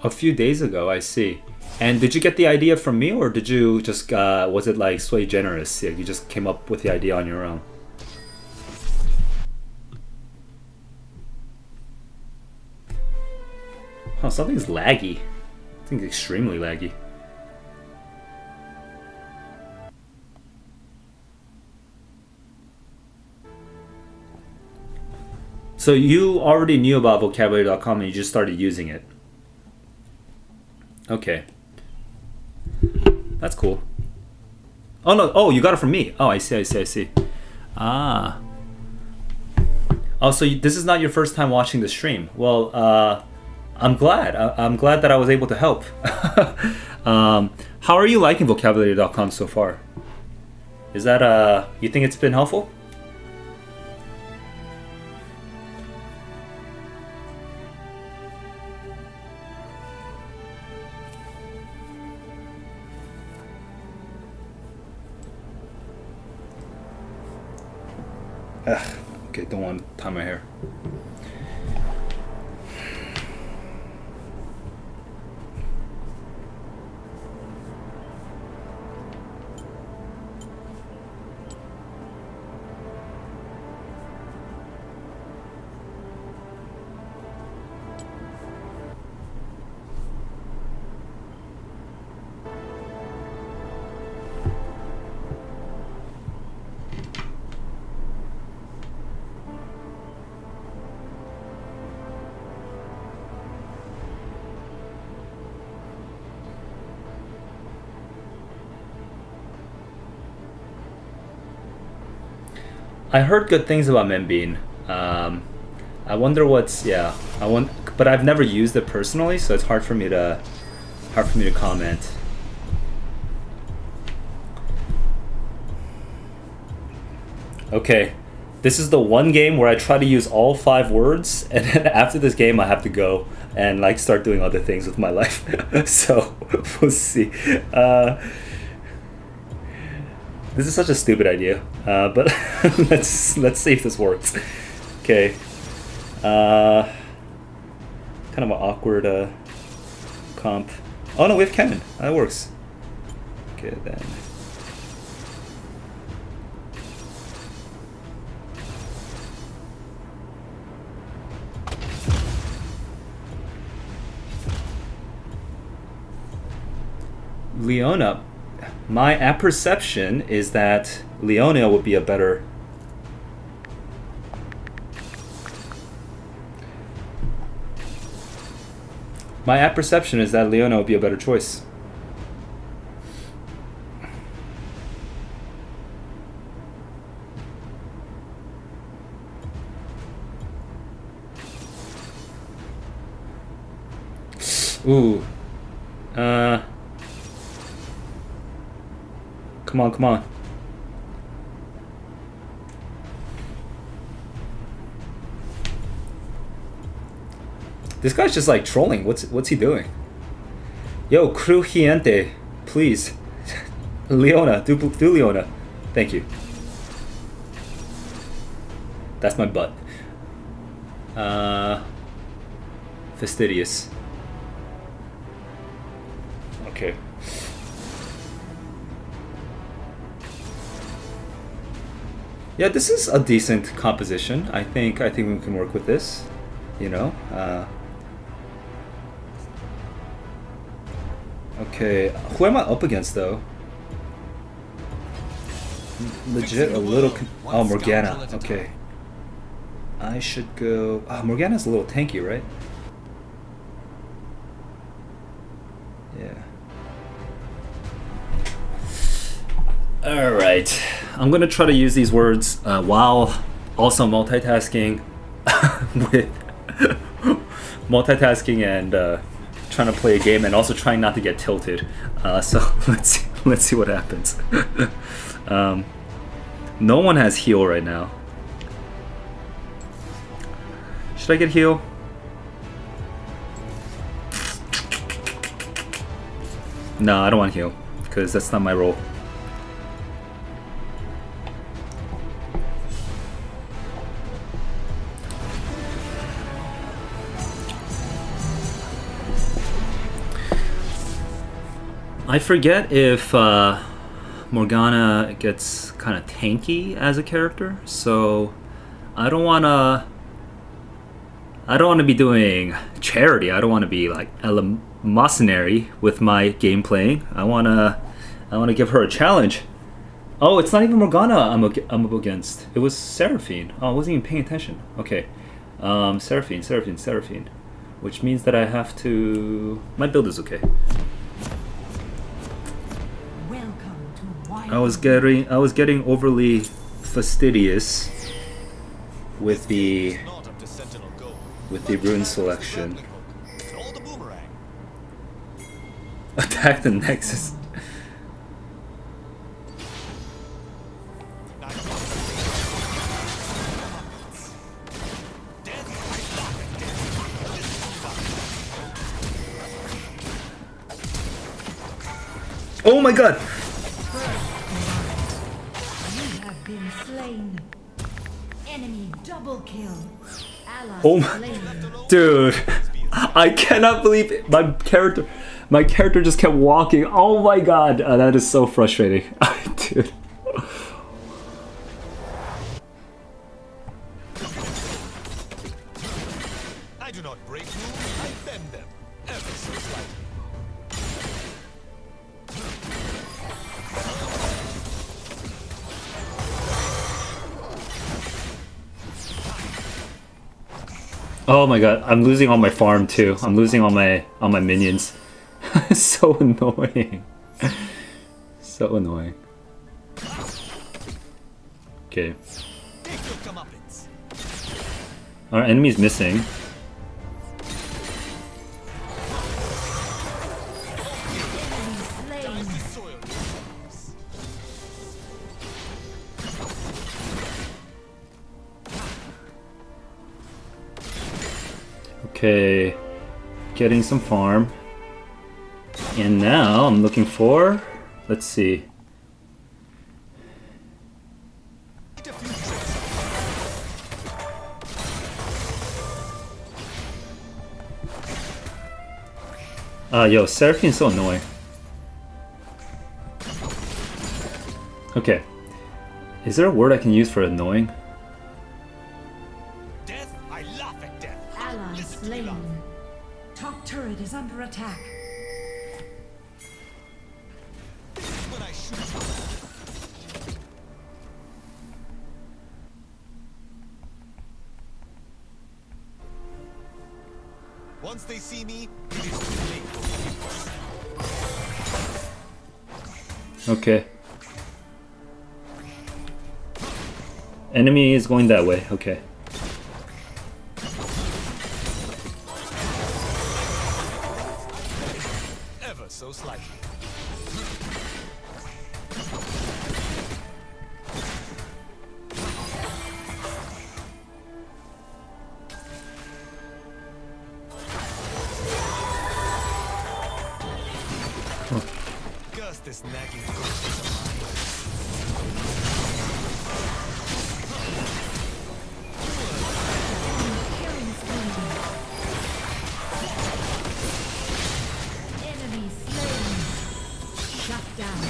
A few days ago, I see. And did you get the idea from me, or did you just was it like sui generis? Yeah, you just came up with the idea on your own. Oh, something's laggy. Something's extremely laggy. So you already knew about vocabulary.com and you just started using it. Okay. That's cool. Oh no, oh, you got it from me. Oh, I see. Ah. Oh, so this is not your first time watching the stream. Well, I'm glad. I'm glad that I was able to help. How are you liking vocabulary.com so far? Is that, you think it's been helpful? Okay, don't want to tie my hair. I heard good things about Membean. I wonder what's but I've never used it personally, so it's hard for me to comment. Okay, this is the one game where I try to use all 5 words, and then after this game I have to go and like start doing other things with my life. So we'll see. This is such a stupid idea, but let's see if this works. Okay, kind of an awkward comp. Oh no, we have Kennen. That works. Okay then. Leona. My apperception is that Leona would be a better... My apperception is that Leona would be a better choice. Ooh. Come on. This guy's just like trolling. What's he doing? Yo, Crujiente, please. Leona, do Leona. Thank you. That's my butt. Fastidious. Okay. Yeah, this is a decent composition. I think we can work with this. You know. Okay, who am I up against though? legit a little. Oh, Morgana. Okay. I should go. Morgana's a little tanky, right? Yeah. Alright. I'm gonna try to use these words while also multitasking with multitasking and trying to play a game and also trying not to get tilted. So let's see what happens. No one has heal right now. Should I get heal? No, I don't want heal because that's not my role. I forget if Morgana gets kind of tanky as a character, so I don't wanna be doing charity. I don't want to be like eleemosynary with my game playing. I wanna give her a challenge. Oh, it's not even Morgana I'm up against. It was Seraphine. Oh, I wasn't even paying attention. Okay, Seraphine. Which means that I have to. My build is okay. I was getting overly fastidious with the rune selection. Attack the Nexus. Oh my god! Oh my, dude, I cannot believe it. My character just kept walking. Oh my god, that is so frustrating. Dude. I do not break rules, I bend them ever so slightly. Oh my god, I'm losing all my farm too. I'm losing all my minions. So annoying. So annoying. Okay. Our enemy's missing. Okay, getting some farm. And now I'm looking for, let's see. Yo, Seraphine's so annoying. Okay. Is there a word I can use for annoying? Death, I laugh at death. Ally slain. Top turret is under attack. This is when I shoot. Once they see me, it is too late for me. Okay. Enemy is going that way, okay. Ever so slightly. Curse this nagging ghost of Enemy slain. Shut down.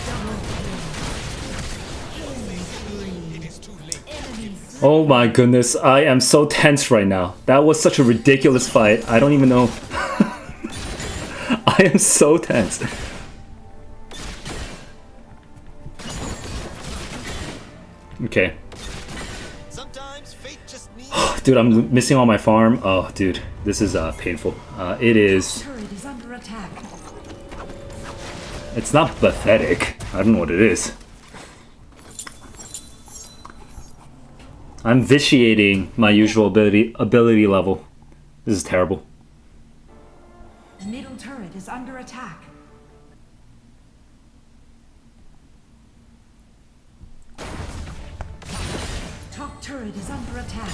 Double kill. it is too late. Enemy slain. Oh my goodness, I am so tense right now. That was such a ridiculous fight. I don't even know. I am so tense. Okay. Sometimes fate just needs Dude, I'm missing all my farm. Oh, dude, this is painful. It is. Turret is under attack. It's not pathetic. I don't know what it is. I'm vitiating my usual ability level. This is terrible. Middle turret is under attack. Top turret is under attack.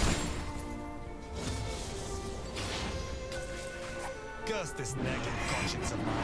curse this nagging conscience of mine.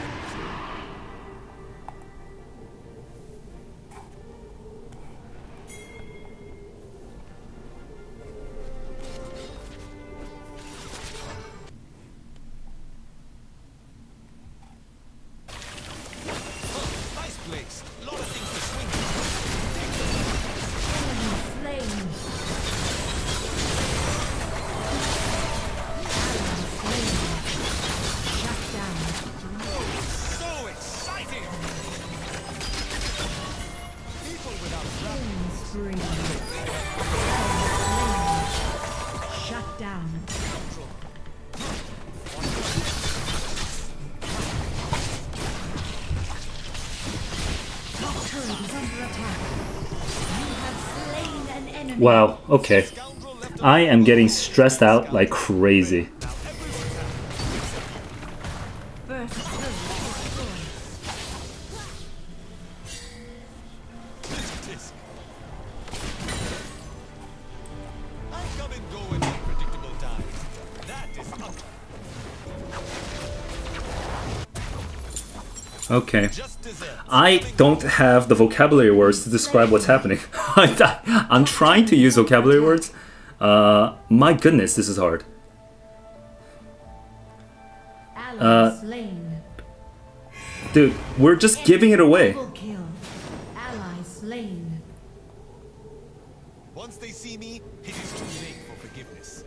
Wow, okay. I am getting stressed out like crazy. Okay. I don't have the vocabulary words to describe what's happening. I'm trying to use vocabulary words. My goodness, this is hard. Dude, we're just giving it away. Once they see me, it is too late for forgiveness.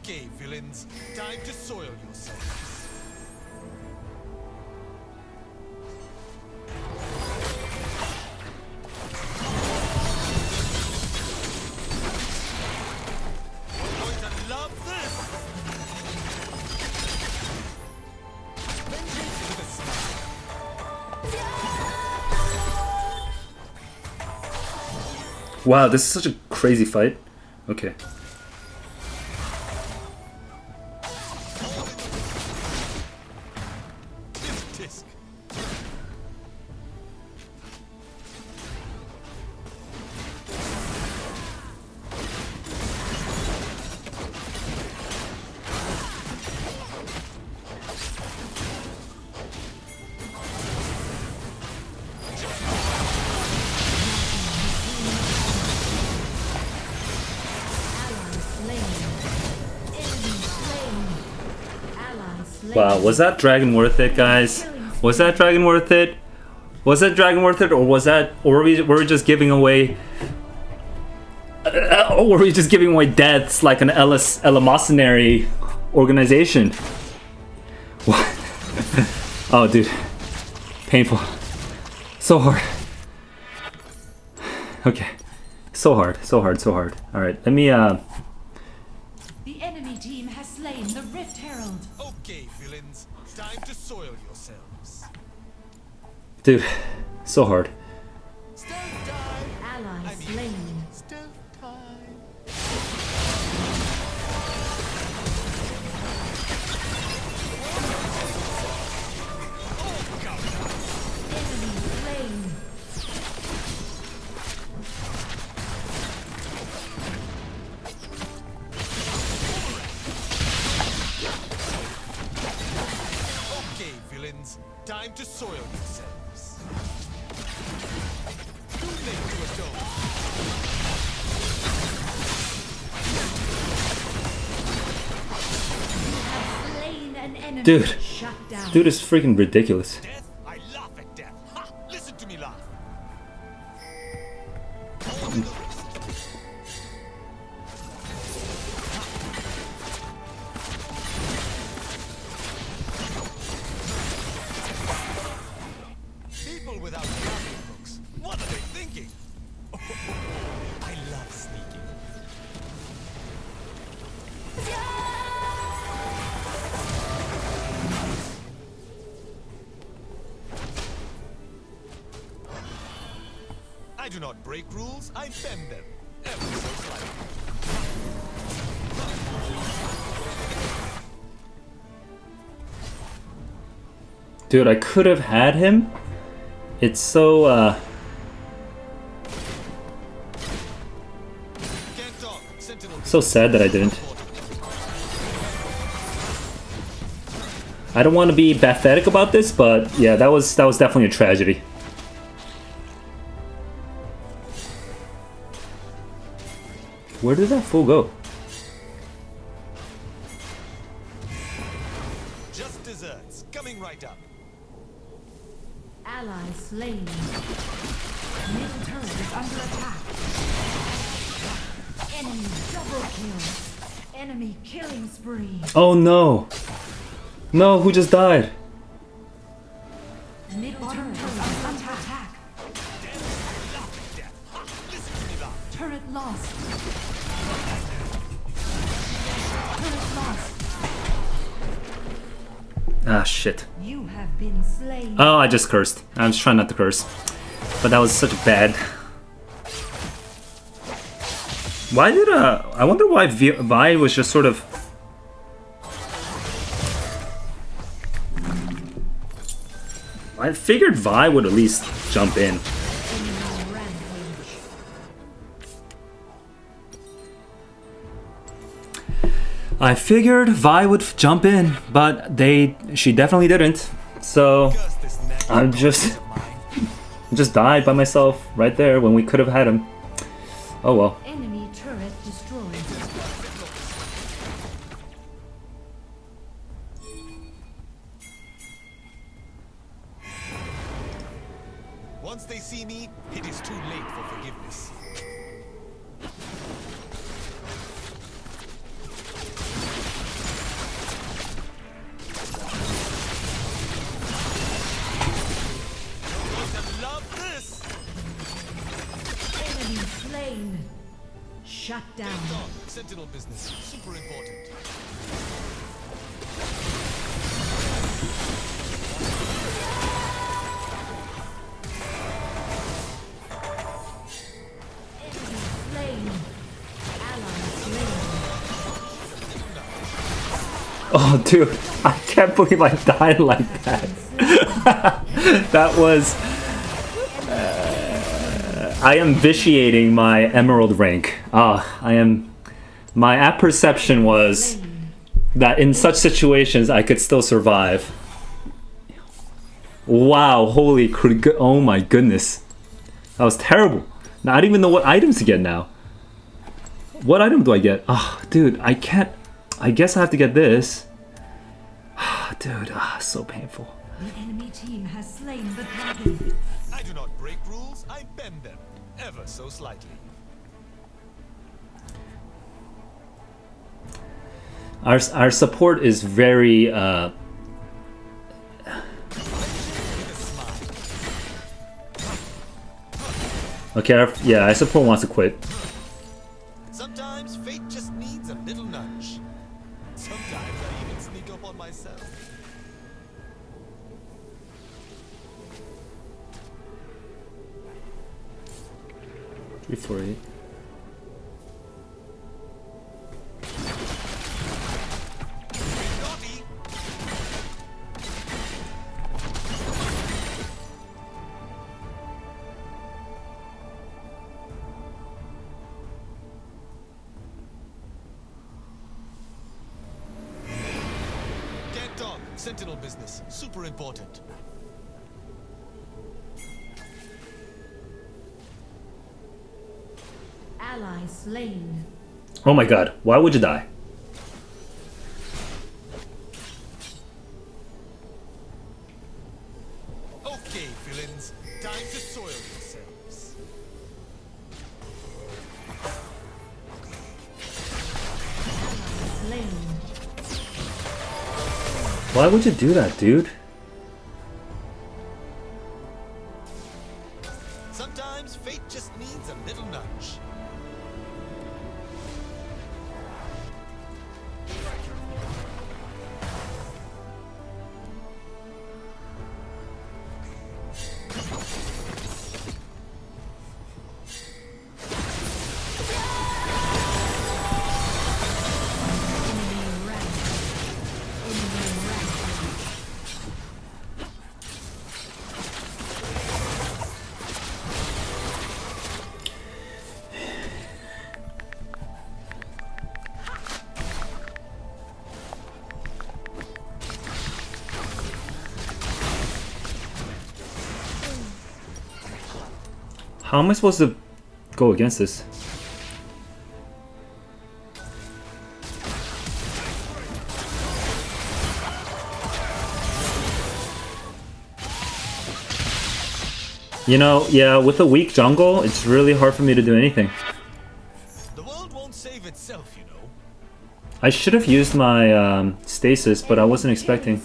Okay, villains, time to soil yourselves. You're going to love this! Vengeance with a smile. Wow, this is such a crazy fight. Okay. Wow, was that dragon worth it, guys? Was that dragon worth it? Was that dragon worth it, or were we just giving away? Or were we just giving away deaths like an eleemosynary organization? What? Oh, dude, painful, so hard. Okay, so hard, so hard, so hard. All right, let me. The enemy team has slain the Rift Herald. Okay, villains, time to soil yourselves. Dude, so hard. Stealth time. Ally slain. Stealth time. Enemy slain. Okay, villains, time to soil yourselves. Too late to atone. Slain an enemy. Dude. Shut down. Dude is freaking ridiculous. Death? I laugh at death. Ha! Listen to me laugh. I do not break rules, I bend them. Ever so slightly. Dude, I could have had him. It's so, Can't talk. Sentinel so sad that I didn't. I don't want to be pathetic about this, but yeah, that was definitely a tragedy. Where did that fool go? Just desserts. Coming right up. Ally slain. Middle turret is under attack. Enemy double kill. Enemy killing spree. Oh no! No, who just died? Middle turret is under attack. Turret lost. Turret lost. Ah, shit. You have been slain. Oh, I just cursed. I'm just trying not to curse. But that was such a bad... Why did, I wonder why Vi was just sort of... I figured Vi would at least jump in. I figured Vi would jump in, but she definitely didn't. So I'm just died by myself right there when we could have had him. Oh well. Enemy turret destroyed. Once they see me, it is too late for forgiveness. Shut down. Sentinel business, super important. Enemy slain. Ally slain. Oh, dude, I can't believe I died like that. That was... I am vitiating my emerald rank. My apperception was that in such situations I could still survive. Wow, oh my goodness. That was terrible. Now I don't even know what items to get now. What item do I get? Oh, dude, I can't... I guess I have to get this. Dude, so painful. The enemy team has slain the dragon. I do not break rules, I bend them. Ever so slightly. Our support is very okay, yeah, our support wants to quit. Sometimes fate just needs a little nudge. Sometimes I even sneak up on myself. 348. Naughty. Can't talk. Sentinel business. Super important. Ally slain. Oh my god, why would you die? Okay, villains. Time to soil yourselves. Slain. Why would you do that, dude? Sometimes fate just needs a little nudge. How am I supposed to go against this? You know, yeah, with a weak jungle, it's really hard for me to do anything. The world won't save itself, you know. I should have used my stasis, but I wasn't expecting.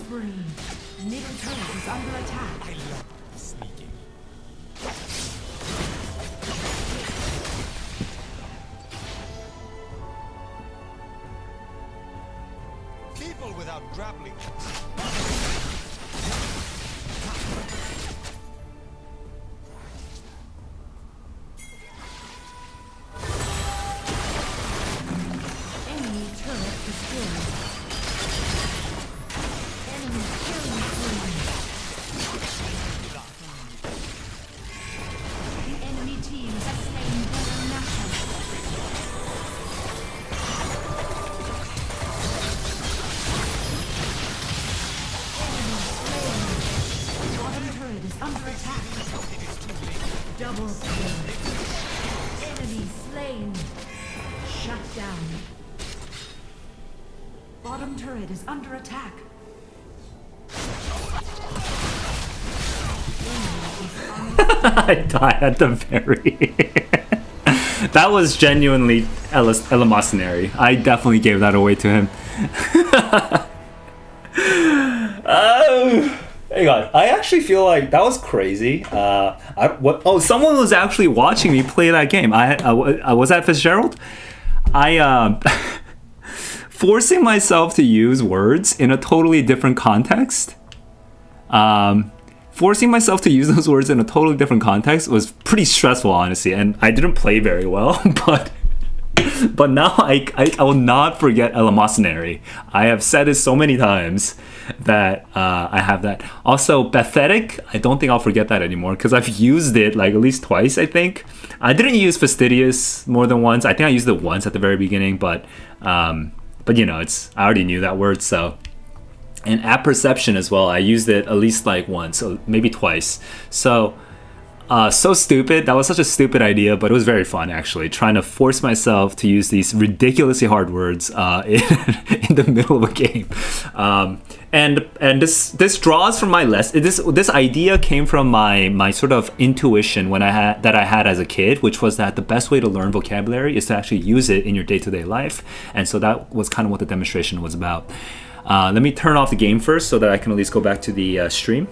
Middle turret is under attack. I love sneaking. People without grappling hooks. Enemy turret destroyed. Enemy killing spree. The enemy team has slain Baron Nashor. Enemy slain. Bottom turret is under attack. Double kill. Enemy slain. Shut down. Bottom turret is under attack. I died at the very... That was genuinely eleemosynary. I definitely gave that away to him. Hang on. I actually feel like that was crazy. Someone was actually watching me play that game. I was at Fitzgerald. Forcing myself to use words in a totally different context. Forcing myself to use those words in a totally different context was pretty stressful, honestly, and I didn't play very well, but now I will not forget eleemosynary. I have said it so many times that I have that. Also, pathetic, I don't think I'll forget that anymore because I've used it like at least twice, I think. I didn't use fastidious more than once. I think I used it once at the very beginning, but you know, I already knew that word, so. And apperception as well, I used it at least like once, or maybe twice. So stupid. That was such a stupid idea, but it was very fun actually, trying to force myself to use these ridiculously hard words in the middle of a game. And this draws from my lesson. This idea came from my sort of intuition I had as a kid, which was that the best way to learn vocabulary is to actually use it in your day-to-day life. And so that was kind of what the demonstration was about. Let me turn off the game first so that I can at least go back to the stream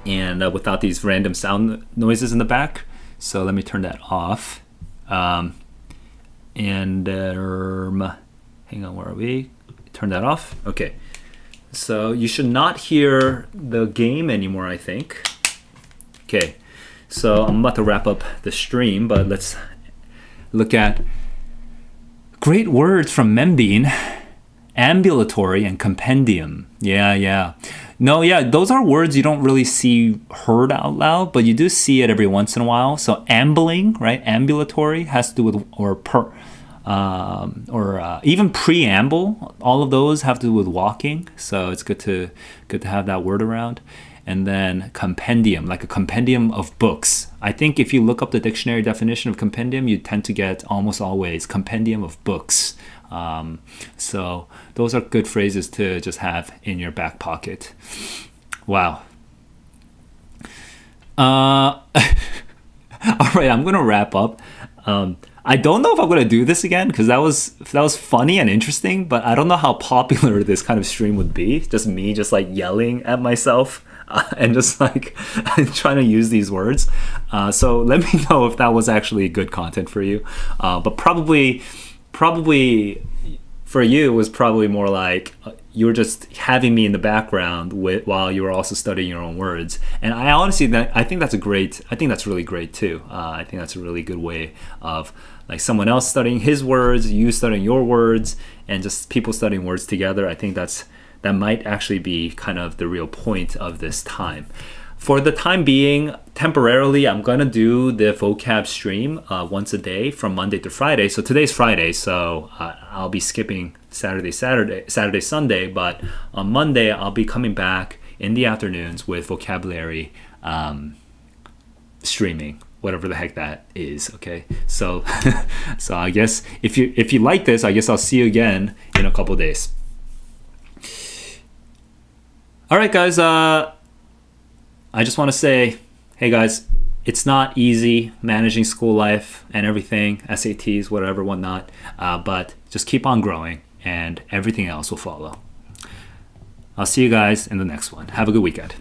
and without these random sound noises in the back. So let me turn that off. Hang on, where are we? Turn that off. Okay. So you should not hear the game anymore, I think. Okay. So I'm about to wrap up the stream, but let's look at great words from Membean. Ambulatory and compendium. Yeah. No, yeah, those are words you don't really see heard out loud, but you do see it every once in a while. So ambling, right? Ambulatory has to do with, even preamble. All of those have to do with walking. So it's good to have that word around. And then compendium, like a compendium of books. I think if you look up the dictionary definition of compendium, you tend to get almost always compendium of books. So those are good phrases to just have in your back pocket. Wow. All right, I'm gonna wrap up. I don't know if I'm gonna do this again because that was funny and interesting, but I don't know how popular this kind of stream would be. Just me, just like yelling at myself. And just like trying to use these words. So let me know if that was actually good content for you. But probably for you it was probably more like you were just having me in the background while you were also studying your own words. And I think that's really great too. I think that's a really good way of like someone else studying his words, you studying your words, and just people studying words together. I think that might actually be kind of the real point of this time. For the time being, temporarily, I'm going to do the vocab stream once a day from Monday to Friday. So today's Friday, so I'll be skipping Saturday, Sunday. But on Monday, I'll be coming back in the afternoons with vocabulary streaming. whatever the heck that is. Okay, so so I guess if you like this, I guess I'll see you again in a couple days. All right, guys. I just want to say, hey guys, it's not easy managing school life and everything, SATs, whatever, whatnot. But just keep on growing, and everything else will follow. I'll see you guys in the next one. Have a good weekend.